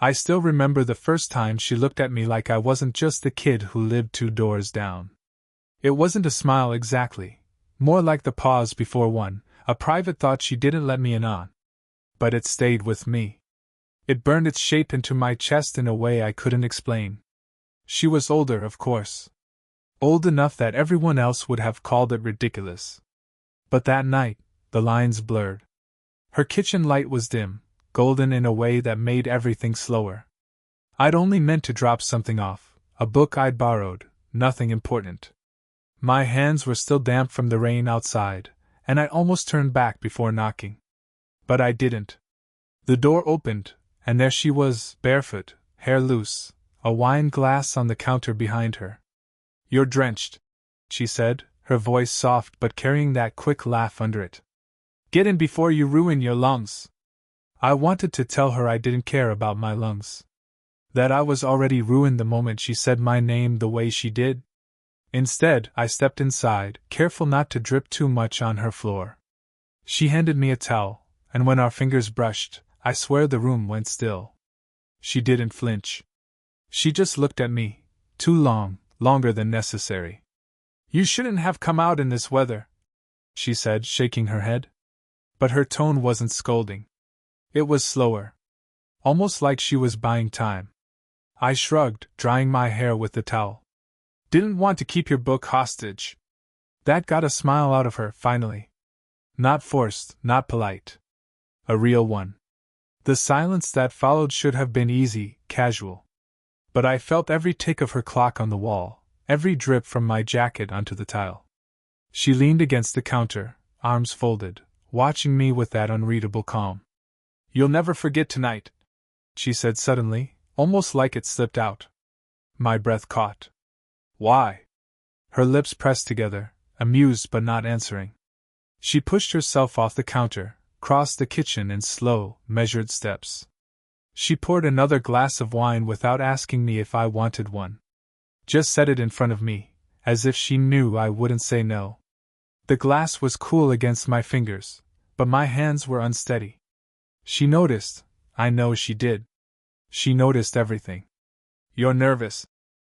I still remember the first time she looked at me like I wasn't just the kid who lived 2 doors down. It wasn't a smile exactly, more like the pause before one, a private thought she didn't let me in on. But it stayed with me. It burned its shape into my chest in a way I couldn't explain. She was older, of course. Old enough that everyone else would have called it ridiculous. But that night, the lines blurred. Her kitchen light was dim, golden in a way that made everything slower. I'd only meant to drop something off, a book I'd borrowed, nothing important. My hands were still damp from the rain outside, and I almost turned back before knocking. But I didn't. The door opened, and there she was, barefoot, hair loose, a wine glass on the counter behind her. "You're drenched," she said, her voice soft but carrying that quick laugh under it. "Get in before you ruin your lungs." I wanted to tell her I didn't care about my lungs. That I was already ruined the moment she said my name the way she did. Instead, I stepped inside, careful not to drip too much on her floor. She handed me a towel, and when our fingers brushed, I swear the room went still. She didn't flinch. She just looked at me, too long, longer than necessary. "You shouldn't have come out in this weather," she said, shaking her head. But her tone wasn't scolding. It was slower. Almost like she was buying time. I shrugged, drying my hair with the towel. "Didn't want to keep your book hostage." That got a smile out of her, finally. Not forced, not polite. A real one. The silence that followed should have been easy, casual. But I felt every tick of her clock on the wall, every drip from my jacket onto the tile. She leaned against the counter, arms folded, watching me with that unreadable calm. "You'll never forget tonight," she said suddenly, almost like it slipped out. My breath caught. "Why?" Her lips pressed together, amused but not answering. She pushed herself off the counter, crossed the kitchen in slow, measured steps. She poured another glass of wine without asking me if I wanted one. Just set it in front of me, as if she knew I wouldn't say no. The glass was cool against my fingers, but my hands were unsteady. She noticed, I know she did. She noticed everything. "You're nervous,"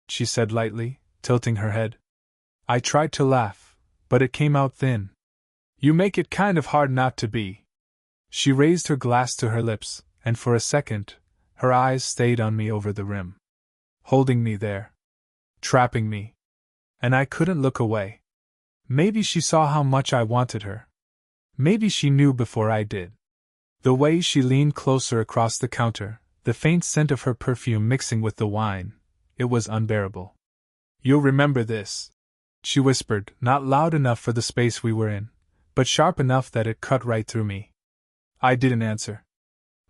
she said lightly, tilting her head. I tried to laugh, but it came out thin. "You make it kind of hard not to be." She raised her glass to her lips, and for a second, her eyes stayed on me over the rim. Holding me there. Trapping me. And I couldn't look away. Maybe she saw how much I wanted her. Maybe she knew before I did. The way she leaned closer across the counter, the faint scent of her perfume mixing with the wine, it was unbearable. "You'll remember this," she whispered, not loud enough for the space we were in, but sharp enough that it cut right through me. I didn't answer.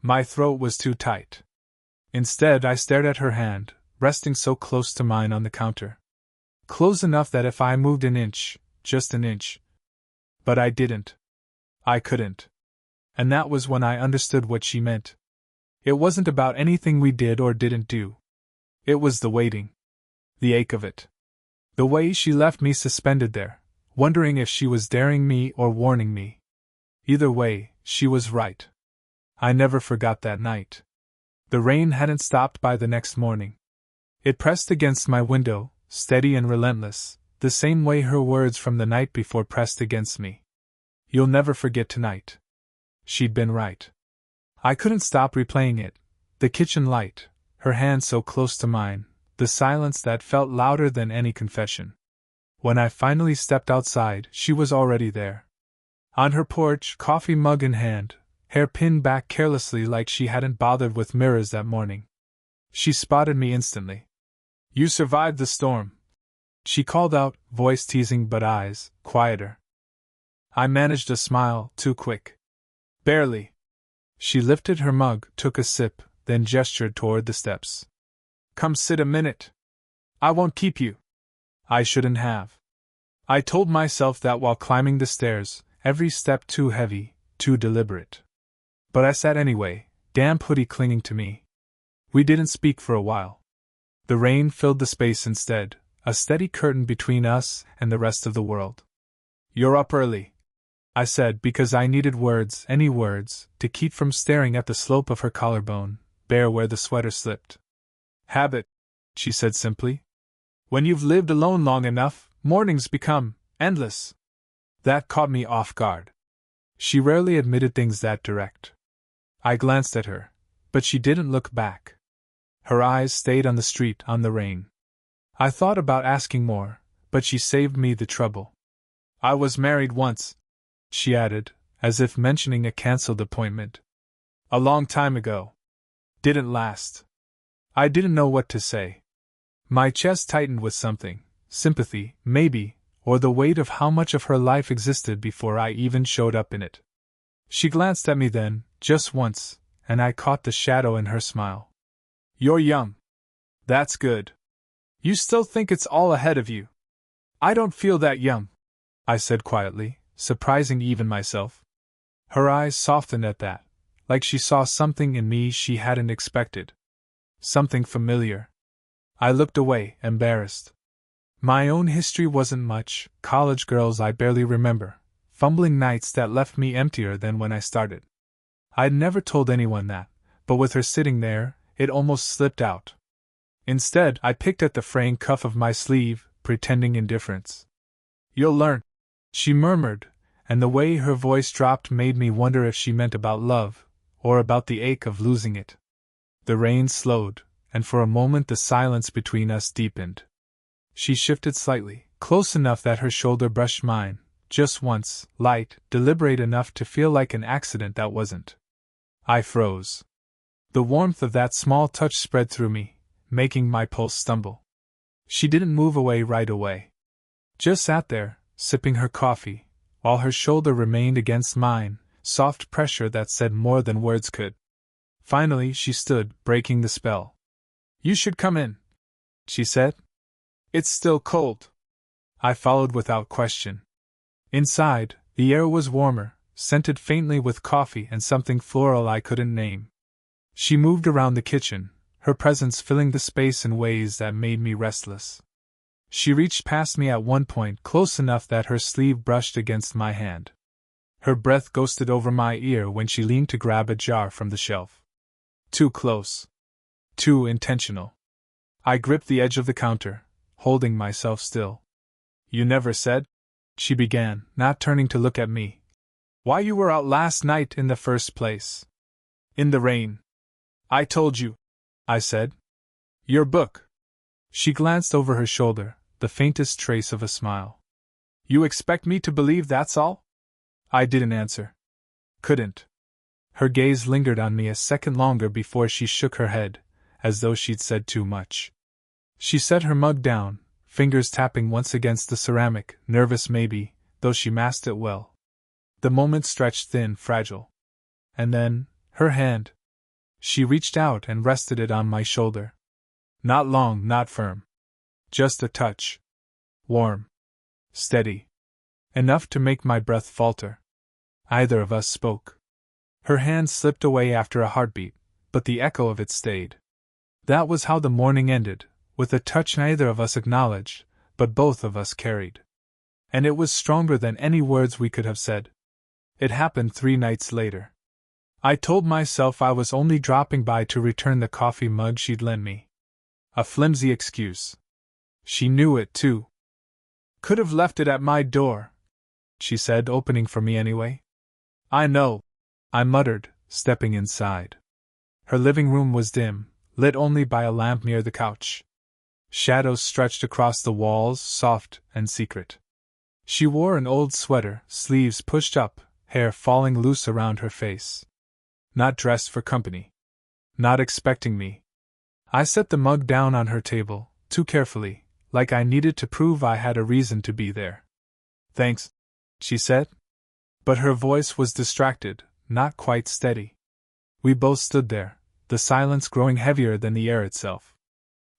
My throat was too tight. Instead, I stared at her hand, resting so close to mine on the counter. Close enough that if I moved an inch, just an inch. But I didn't. I couldn't. And that was when I understood what she meant. It wasn't about anything we did or didn't do. It was the waiting. The ache of it. The way she left me suspended there, wondering if she was daring me or warning me. Either way, she was right. I never forgot that night. The rain hadn't stopped by the next morning. It pressed against my window, steady and relentless, the same way her words from the night before pressed against me. "You'll never forget tonight." She'd been right. I couldn't stop replaying it. The kitchen light, her hand so close to mine, the silence that felt louder than any confession. When I finally stepped outside, she was already there. On her porch, coffee mug in hand, hair pinned back carelessly like she hadn't bothered with mirrors that morning. She spotted me instantly. "You survived the storm," she called out, voice teasing but eyes quieter. I managed a smile, too quick. "Barely." She lifted her mug, took a sip, then gestured toward the steps. "Come sit a minute. I won't keep you." I shouldn't have. I told myself that while climbing the stairs, every step too heavy, too deliberate. But I sat anyway, damp hoodie clinging to me. We didn't speak for a while. The rain filled the space instead, a steady curtain between us and the rest of the world. "You're up early," I said because I needed words, any words, to keep from staring at the slope of her collarbone, bare where the sweater slipped. Habit, she said simply. When you've lived alone long enough, mornings become endless. That caught me off guard. She rarely admitted things that direct. I glanced at her, but she didn't look back. Her eyes stayed on the street, on the rain. I thought about asking more, but she saved me the trouble. I was married once, she added, as if mentioning a cancelled appointment. A long time ago. Didn't last. I didn't know what to say. My chest tightened with something, sympathy, maybe, or the weight of how much of her life existed before I even showed up in it. She glanced at me then, just once, and I caught the shadow in her smile. You're young. That's good. You still think it's all ahead of you. I don't feel that young, I said quietly, surprising even myself. Her eyes softened at that, like she saw something in me she hadn't expected. Something familiar. I looked away, embarrassed. My own history wasn't much, college girls I barely remember, fumbling nights that left me emptier than when I started. I'd never told anyone that, but with her sitting there, it almost slipped out. Instead, I picked at the fraying cuff of my sleeve, pretending indifference. You'll learn, she murmured, and the way her voice dropped made me wonder if she meant about love, or about the ache of losing it. The rain slowed, and for a moment the silence between us deepened. She shifted slightly, close enough that her shoulder brushed mine, just once, light, deliberate enough to feel like an accident that wasn't. I froze. The warmth of that small touch spread through me, making my pulse stumble. She didn't move right away. Just sat there, sipping her coffee, while her shoulder remained against mine, soft pressure that said more than words could. Finally she stood, breaking the spell. You should come in, she said. It's still cold. I followed without question. Inside, the air was warmer, scented faintly with coffee and something floral I couldn't name. She moved around the kitchen, her presence filling the space in ways that made me restless. She reached past me at one point, close enough that her sleeve brushed against my hand. Her breath ghosted over my ear when she leaned to grab a jar from the shelf. Too close. Too intentional. I gripped the edge of the counter, holding myself still. You never said, she began, not turning to look at me, why you were out last night in the first place. In the rain. I told you, I said. Your book. She glanced over her shoulder, the faintest trace of a smile. You expect me to believe that's all? I didn't answer. Couldn't. Her gaze lingered on me a second longer before she shook her head, as though she'd said too much. She set her mug down, fingers tapping once against the ceramic, nervous maybe, though she masked it well. The moment stretched thin, fragile. And then, her hand. She reached out and rested it on my shoulder. Not long, not firm. Just a touch. Warm. Steady. Enough to make my breath falter. Either of us spoke. Her hand slipped away after a heartbeat, but the echo of it stayed. That was how the morning ended, with a touch neither of us acknowledged, but both of us carried. And it was stronger than any words we could have said. It happened 3 nights later. I told myself I was only dropping by to return the coffee mug she'd lent me. A flimsy excuse. She knew it, too. Could have left it at my door, she said, opening for me anyway. I know, I muttered, stepping inside. Her living room was dim, lit only by a lamp near the couch. Shadows stretched across the walls, soft and secret. She wore an old sweater, sleeves pushed up, hair falling loose around her face. Not dressed for company. Not expecting me. I set the mug down on her table, too carefully, like I needed to prove I had a reason to be there. Thanks, she said. But her voice was distracted, not quite steady. We both stood there, the silence growing heavier than the air itself.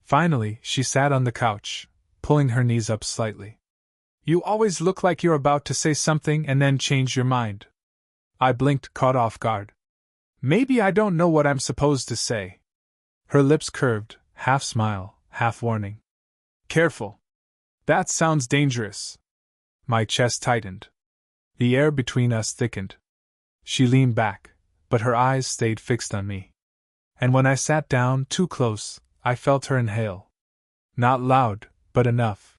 Finally, she sat on the couch, pulling her knees up slightly. You always look like you're about to say something and then change your mind. I blinked, caught off guard. Maybe I don't know what I'm supposed to say. Her lips curved, half smile, half warning. Careful. That sounds dangerous. My chest tightened. The air between us thickened. She leaned back, but her eyes stayed fixed on me. And when I sat down too close, I felt her inhale. Not loud, but enough.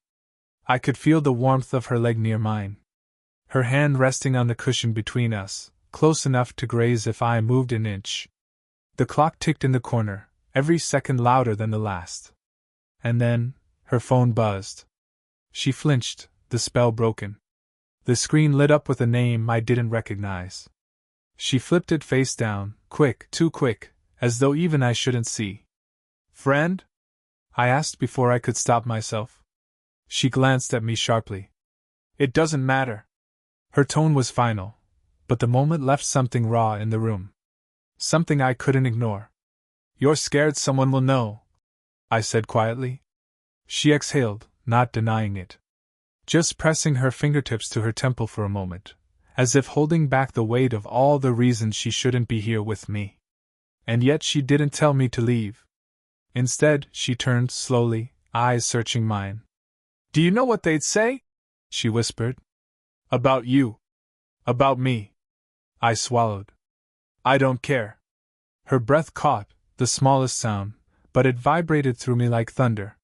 I could feel the warmth of her leg near mine. Her hand resting on the cushion between us, close enough to graze if I moved an inch. The clock ticked in the corner, every second louder than the last. And then, her phone buzzed. She flinched, the spell broken. The screen lit up with a name I didn't recognize. She flipped it face down, quick, too quick, as though even I shouldn't see. "Friend?" I asked before I could stop myself. She glanced at me sharply. "It doesn't matter." Her tone was final, but the moment left something raw in the room. Something I couldn't ignore. "You're scared someone will know," I said quietly. She exhaled, not denying it. Just pressing her fingertips to her temple for a moment, as if holding back the weight of all the reasons she shouldn't be here with me. And yet she didn't tell me to leave. Instead, she turned slowly, eyes searching mine. "Do you know what they'd say?" she whispered. "About you. About me." I swallowed. "I don't care." Her breath caught, the smallest sound, but it vibrated through me like thunder.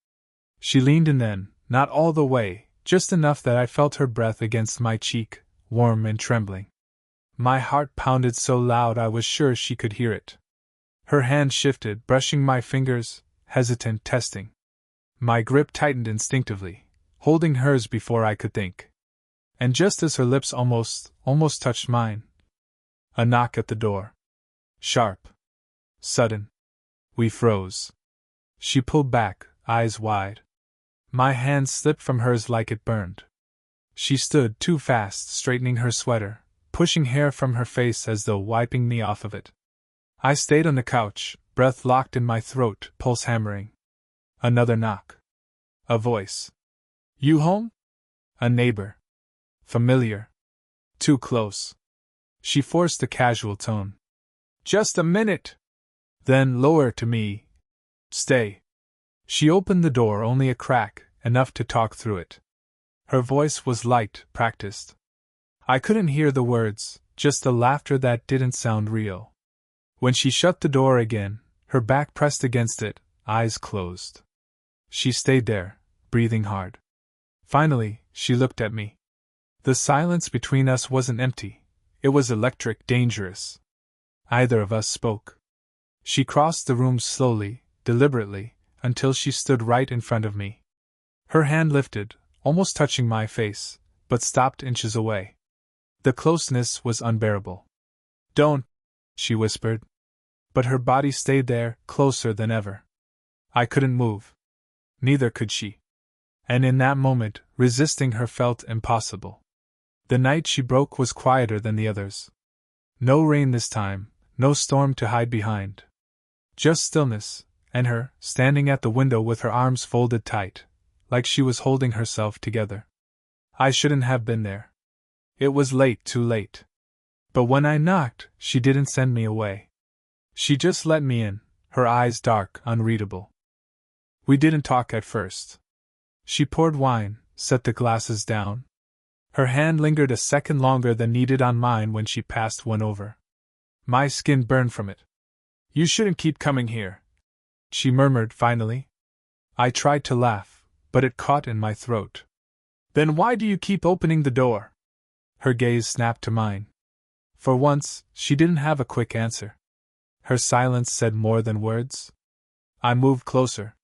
She leaned in then, not all the way, just enough that I felt her breath against my cheek, warm and trembling. My heart pounded so loud I was sure she could hear it. Her hand shifted, brushing my fingers, hesitant, testing. My grip tightened instinctively, holding hers before I could think. And just as her lips almost touched mine, a knock at the door. Sharp. Sudden. We froze. She pulled back, eyes wide. My hand slipped from hers like it burned. She stood too fast, straightening her sweater, pushing hair from her face as though wiping me off of it. I stayed on the couch, breath locked in my throat, pulse hammering. Another knock. A voice. "You home?" A neighbor. Familiar. Too close. She forced a casual tone. "Just a minute." Then, lower to me. "Stay." She opened the door only a crack, enough to talk through it. Her voice was light, practiced. I couldn't hear the words, just the laughter that didn't sound real. When she shut the door again, her back pressed against it, eyes closed. She stayed there, breathing hard. Finally, she looked at me. The silence between us wasn't empty. It was electric, dangerous. Either of us spoke. She crossed the room slowly, deliberately, until she stood right in front of me. Her hand lifted, almost touching my face, but stopped inches away. The closeness was unbearable. "Don't," she whispered. But her body stayed there, closer than ever. I couldn't move. Neither could she. And in that moment, resisting her felt impossible. The night she broke was quieter than the others. No rain this time, no storm to hide behind. Just stillness, and her, standing at the window with her arms folded tight, like she was holding herself together. I shouldn't have been there. It was late, too late. But when I knocked, she didn't send me away. She just let me in, her eyes dark, unreadable. We didn't talk at first. She poured wine, set the glasses down. Her hand lingered a second longer than needed on mine when she passed one over. My skin burned from it. "You shouldn't keep coming here," she murmured finally. I tried to laugh, but it caught in my throat. "Then why do you keep opening the door?" Her gaze snapped to mine. For once, she didn't have a quick answer. Her silence said more than words. I moved closer.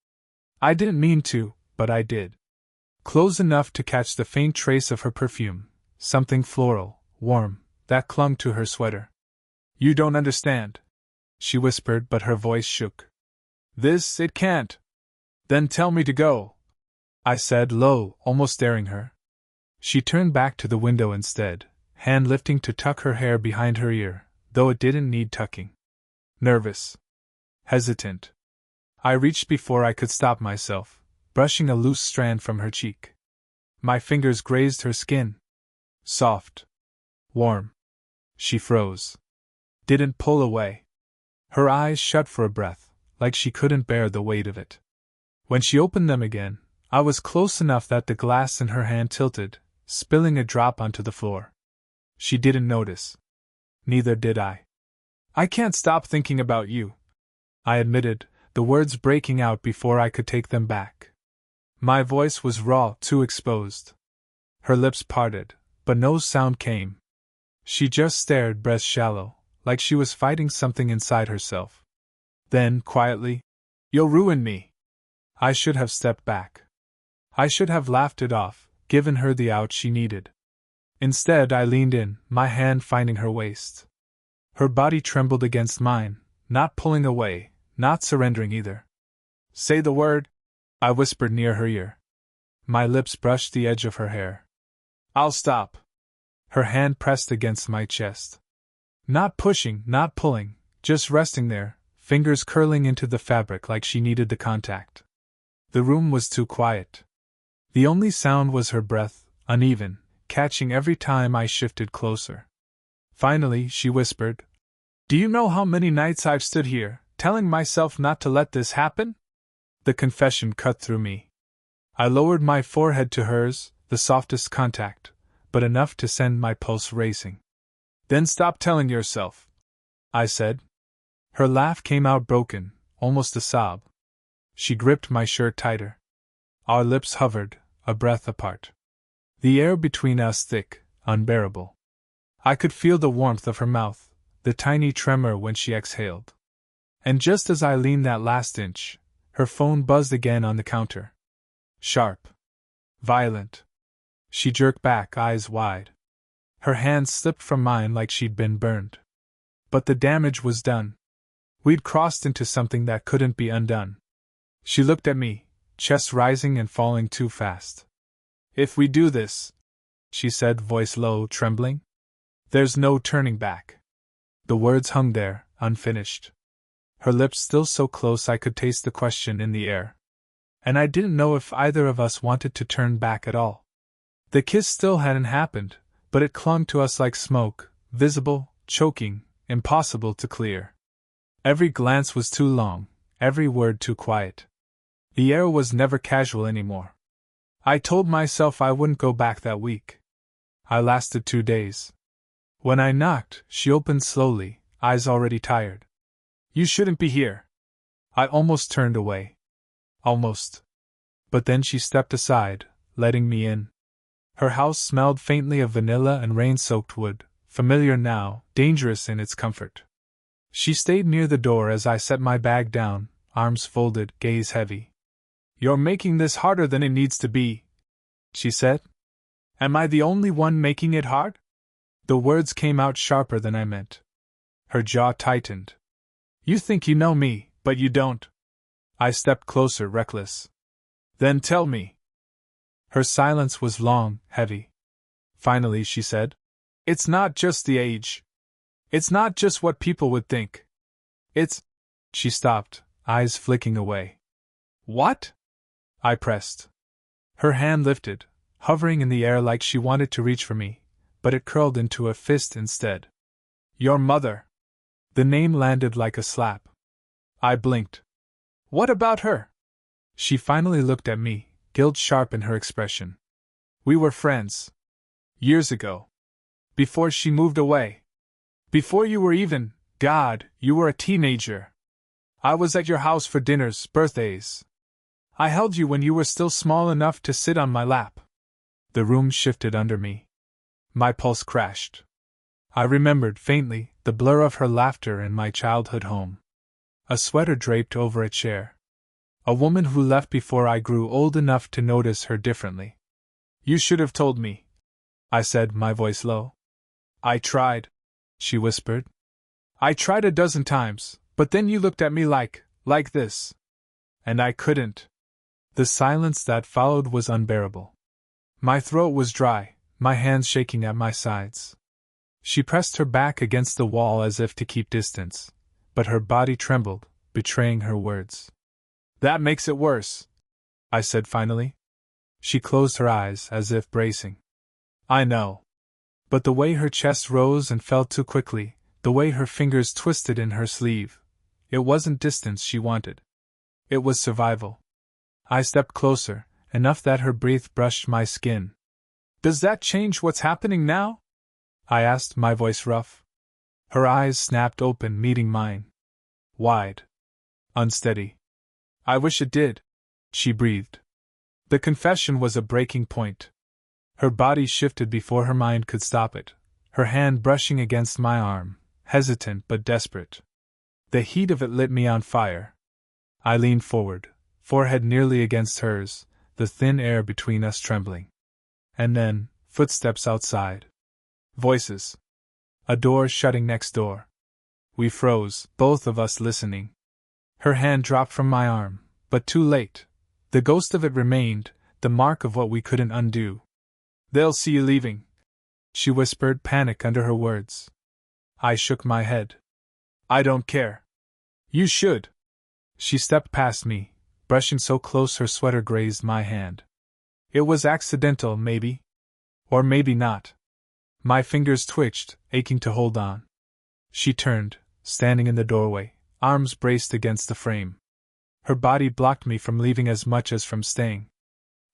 I didn't mean to, but I did. Close enough to catch the faint trace of her perfume, something floral, warm, that clung to her sweater. "You don't understand," she whispered, but her voice shook. It can't." "Then tell me to go," I said low, almost staring her. She turned back to the window instead, hand lifting to tuck her hair behind her ear, though it didn't need tucking. Nervous. Hesitant. I reached before I could stop myself, brushing a loose strand from her cheek. My fingers grazed her skin. Soft. Warm. She froze. Didn't pull away. Her eyes shut for a breath, like she couldn't bear the weight of it. When she opened them again, I was close enough that the glass in her hand tilted, spilling a drop onto the floor. She didn't notice. Neither did I. "I can't stop thinking about you," I admitted, the words breaking out before I could take them back. My voice was raw, too exposed. Her lips parted, but no sound came. She just stared, breast shallow, like she was fighting something inside herself. Then, quietly, "You'll ruin me." I should have stepped back. I should have laughed it off, given her the out she needed. Instead, I leaned in, my hand finding her waist. Her body trembled against mine, not pulling away, not surrendering either. "Say the word," I whispered near her ear. My lips brushed the edge of her hair. "I'll stop." Her hand pressed against my chest. Not pushing, not pulling, just resting there, fingers curling into the fabric like she needed the contact. The room was too quiet. The only sound was her breath, uneven, catching every time I shifted closer. Finally, she whispered, "Do you know how many nights I've stood here, telling myself not to let this happen?" The confession cut through me. I lowered my forehead to hers, the softest contact, but enough to send my pulse racing. "Then stop telling yourself," I said. Her laugh came out broken, almost a sob. She gripped my shirt tighter. Our lips hovered, a breath apart. The air between us thick, unbearable. I could feel the warmth of her mouth, the tiny tremor when she exhaled. And just as I leaned that last inch, her phone buzzed again on the counter. Sharp. Violent. She jerked back, eyes wide. Her hand slipped from mine like she'd been burned. But the damage was done. We'd crossed into something that couldn't be undone. She looked at me, chest rising and falling too fast. "If we do this," she said, voice low, trembling, "there's no turning back." The words hung there, unfinished. Her lips still so close I could taste the question in the air. And I didn't know if either of us wanted to turn back at all. The kiss still hadn't happened, but it clung to us like smoke, visible, choking, impossible to clear. Every glance was too long, every word too quiet. The air was never casual anymore. I told myself I wouldn't go back that week. I lasted 2 days. When I knocked, she opened slowly, eyes already tired. "You shouldn't be here." I almost turned away. Almost. But then she stepped aside, letting me in. Her house smelled faintly of vanilla and rain-soaked wood, familiar now, dangerous in its comfort. She stayed near the door as I set my bag down, arms folded, gaze heavy. "You're making this harder than it needs to be," she said. "Am I the only one making it hard?" The words came out sharper than I meant. Her jaw tightened. "You think you know me, but you don't." I stepped closer, reckless. "Then tell me." Her silence was long, heavy. Finally she said, "It's not just the age. It's not just what people would think. It's—" She stopped, eyes flicking away. "What?" I pressed. Her hand lifted, hovering in the air like she wanted to reach for me, but it curled into a fist instead. "Your mother." The name landed like a slap. I blinked. "What about her?" She finally looked at me, guilt sharp in her expression. "We were friends. Years ago. Before she moved away. Before you were even, God, you were a teenager. I was at your house for dinners, birthdays. I held you when you were still small enough to sit on my lap." The room shifted under me. My pulse crashed. I remembered, faintly, the blur of her laughter in my childhood home. A sweater draped over a chair. A woman who left before I grew old enough to notice her differently. "You should have told me," I said, my voice low. "I tried," she whispered. "I tried a dozen times, but then you looked at me like this. And I couldn't." The silence that followed was unbearable. My throat was dry, my hands shaking at my sides. She pressed her back against the wall as if to keep distance, but her body trembled, betraying her words. "That makes it worse," I said finally. She closed her eyes as if bracing. "I know." But the way her chest rose and fell too quickly, the way her fingers twisted in her sleeve, it wasn't distance she wanted. It was survival. I stepped closer, enough that her breath brushed my skin. "Does that change what's happening now?" I asked, my voice rough. Her eyes snapped open, meeting mine. Wide. Unsteady. I wish it did, she breathed. The confession was a breaking point. Her body shifted before her mind could stop it, her hand brushing against my arm, hesitant but desperate. The heat of it lit me on fire. I leaned forward, forehead nearly against hers, the thin air between us trembling. And then, footsteps outside. Voices. A door shutting next door. We froze, both of us listening. Her hand dropped from my arm, but too late. The ghost of it remained, the mark of what we couldn't undo. They'll see you leaving, she whispered, panic under her words. I shook my head. I don't care. You should. She stepped past me, brushing so close her sweater grazed my hand. It was accidental, maybe. Or maybe not. My fingers twitched, aching to hold on. She turned, standing in the doorway, arms braced against the frame. Her body blocked me from leaving as much as from staying.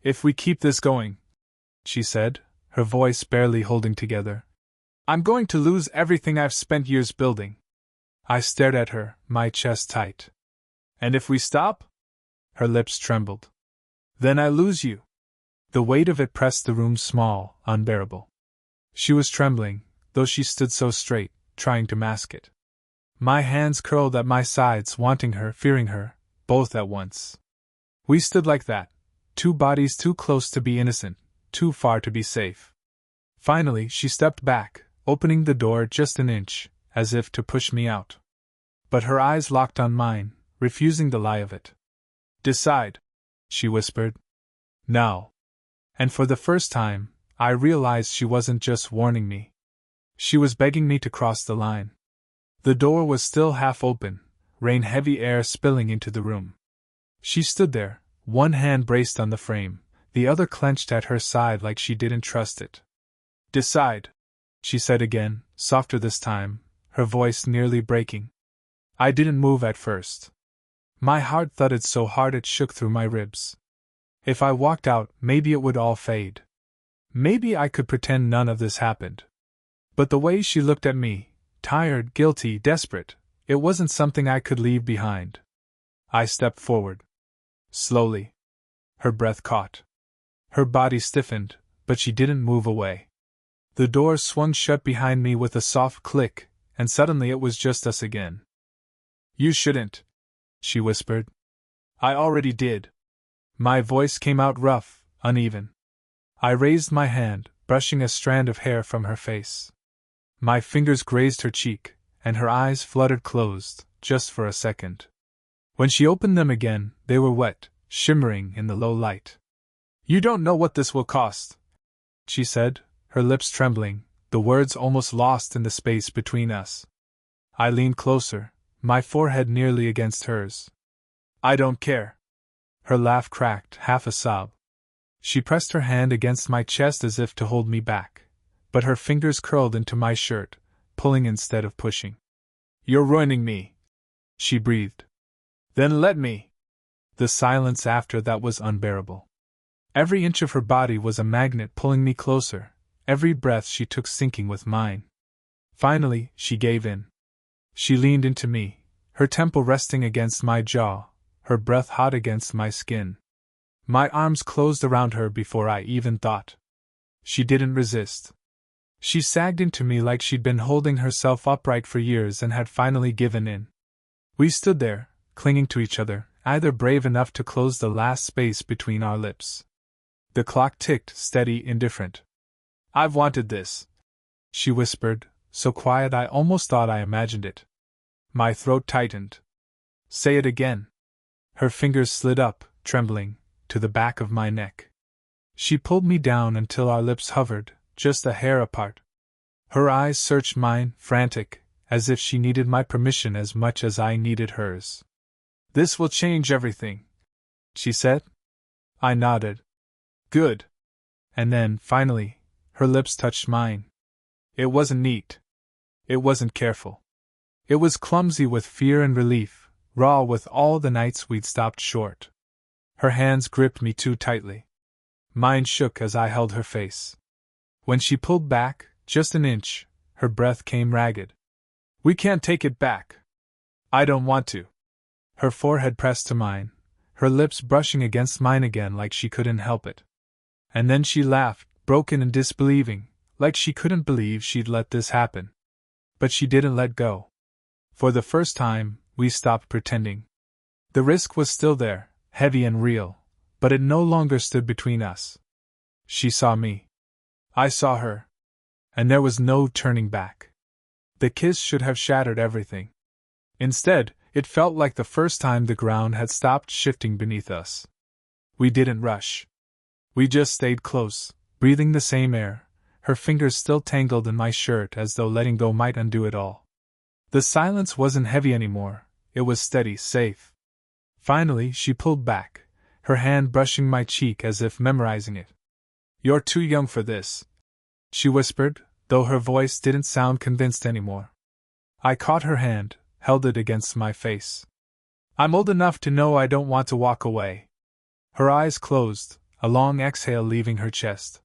If we keep this going, she said, her voice barely holding together, I'm going to lose everything I've spent years building. I stared at her, my chest tight. And if we stop? Her lips trembled. Then I lose you. The weight of it pressed the room small, unbearable. She was trembling, though she stood so straight, trying to mask it. My hands curled at my sides, wanting her, fearing her, both at once. We stood like that, two bodies too close to be innocent, too far to be safe. Finally, she stepped back, opening the door just an inch, as if to push me out. But her eyes locked on mine, refusing the lie of it. Decide, she whispered. Now. And for the first time, I realized she wasn't just warning me. She was begging me to cross the line. The door was still half open, rain-heavy air spilling into the room. She stood there, one hand braced on the frame, the other clenched at her side like she didn't trust it. Decide, she said again, softer this time, her voice nearly breaking. I didn't move at first. My heart thudded so hard it shook through my ribs. If I walked out, maybe it would all fade. Maybe I could pretend none of this happened. But the way she looked at me, tired, guilty, desperate, it wasn't something I could leave behind. I stepped forward. Slowly. Her breath caught. Her body stiffened, but she didn't move away. The door swung shut behind me with a soft click, and suddenly it was just us again. You shouldn't, she whispered. I already did. My voice came out rough, uneven. I raised my hand, brushing a strand of hair from her face. My fingers grazed her cheek, and her eyes fluttered closed, just for a second. When she opened them again, they were wet, shimmering in the low light. You don't know what this will cost, she said, her lips trembling, the words almost lost in the space between us. I leaned closer, my forehead nearly against hers. I don't care. Her laugh cracked, half a sob. She pressed her hand against my chest as if to hold me back, but her fingers curled into my shirt, pulling instead of pushing. You're ruining me, she breathed. Then let me. The silence after that was unbearable. Every inch of her body was a magnet pulling me closer, every breath she took sinking with mine. Finally, she gave in. She leaned into me, her temple resting against my jaw, her breath hot against my skin. My arms closed around her before I even thought. She didn't resist. She sagged into me like she'd been holding herself upright for years and had finally given in. We stood there, clinging to each other, either brave enough to close the last space between our lips. The clock ticked, steady, indifferent. I've wanted this, she whispered, so quiet I almost thought I imagined it. My throat tightened. Say it again. Her fingers slid up, trembling, to the back of my neck. She pulled me down until our lips hovered, just a hair apart. Her eyes searched mine, frantic, as if she needed my permission as much as I needed hers. This will change everything, she said. I nodded. Good. And then, finally, her lips touched mine. It wasn't neat. It wasn't careful. It was clumsy with fear and relief, raw with all the nights we'd stopped short. Her hands gripped me too tightly. Mine shook as I held her face. When she pulled back, just an inch, her breath came ragged. We can't take it back. I don't want to. her forehead pressed to mine, her lips brushing against mine again like she couldn't help it. And then she laughed, broken and disbelieving, like she couldn't believe she'd let this happen. But she didn't let go. For the first time, we stopped pretending. The risk was still there, heavy and real, but it no longer stood between us. She saw me. I saw her. And there was no turning back. The kiss should have shattered everything. Instead, it felt like the first time the ground had stopped shifting beneath us. We didn't rush. We just stayed close, breathing the same air, her fingers still tangled in my shirt as though letting go might undo it all. The silence wasn't heavy anymore, it was steady, safe. Finally, she pulled back, her hand brushing my cheek as if memorizing it. "You're too young for this," she whispered, though her voice didn't sound convinced anymore. I caught her hand, held it against my face. "I'm old enough to know I don't want to walk away." Her eyes closed, a long exhale leaving her chest.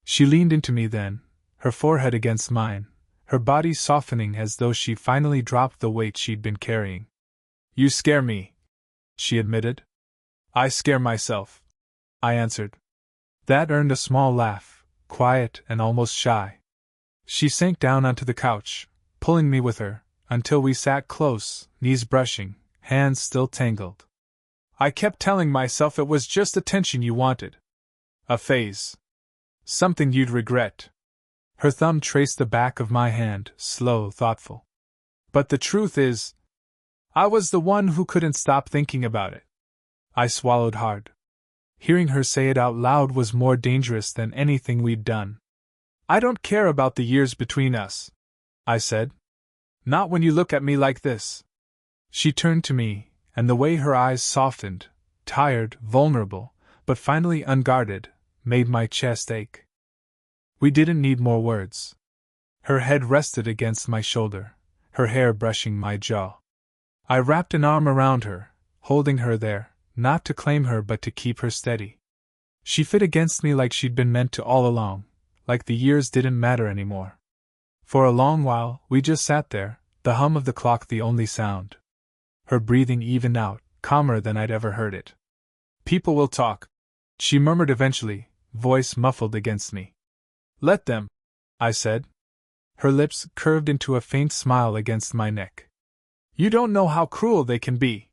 She leaned into me then, her forehead against mine, her body softening as though she finally dropped the weight she'd been carrying. "You scare me," she admitted. "I scare myself," I answered. That earned a small laugh, quiet and almost shy. She sank down onto the couch, pulling me with her, until we sat close, knees brushing, hands still tangled. "I kept telling myself it was just attention you wanted. A phase. Something you'd regret." Her thumb traced the back of my hand, slow, thoughtful. "But the truth is, I was the one who couldn't stop thinking about it." I swallowed hard. Hearing her say it out loud was more dangerous than anything we'd done. "I don't care about the years between us," I said. "Not when you look at me like this." She turned to me, and the way her eyes softened, tired, vulnerable, but finally unguarded, made my chest ache. We didn't need more words. Her head rested against my shoulder, her hair brushing my jaw. I wrapped an arm around her, holding her there, not to claim her but to keep her steady. She fit against me like she'd been meant to all along, like the years didn't matter anymore. For a long while, we just sat there, the hum of the clock the only sound. Her breathing evened out, calmer than I'd ever heard it. "People will talk," she murmured eventually, voice muffled against me. "Let them," I said. Her lips curved into a faint smile against my neck. "You don't know how cruel they can be."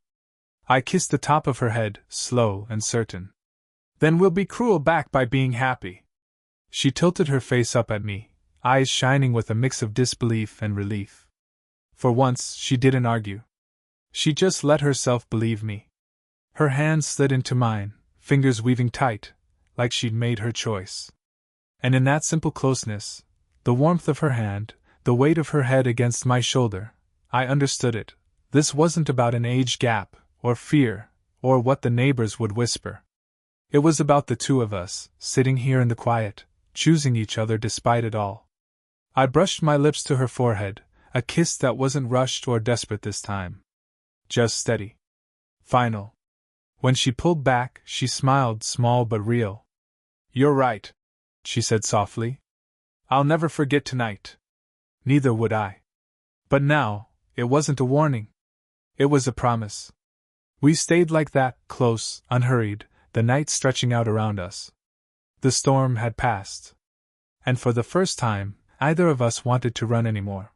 I kissed the top of her head, slow and certain. "Then we'll be cruel back by being happy." She tilted her face up at me, eyes shining with a mix of disbelief and relief. For once, she didn't argue. She just let herself believe me. Her hands slid into mine, fingers weaving tight, like she'd made her choice. And in that simple closeness, the warmth of her hand, the weight of her head against my shoulder, I understood it. This wasn't about an age gap, or fear, or what the neighbors would whisper. It was about the two of us, sitting here in the quiet, choosing each other despite it all. I brushed my lips to her forehead, a kiss that wasn't rushed or desperate this time. Just steady. Final. When she pulled back, she smiled, small but real. "You're right," she said softly. "I'll never forget tonight." Neither would I. But now, it wasn't a warning. It was a promise. We stayed like that, close, unhurried, the night stretching out around us. The storm had passed. And for the first time, neither of us wanted to run anymore.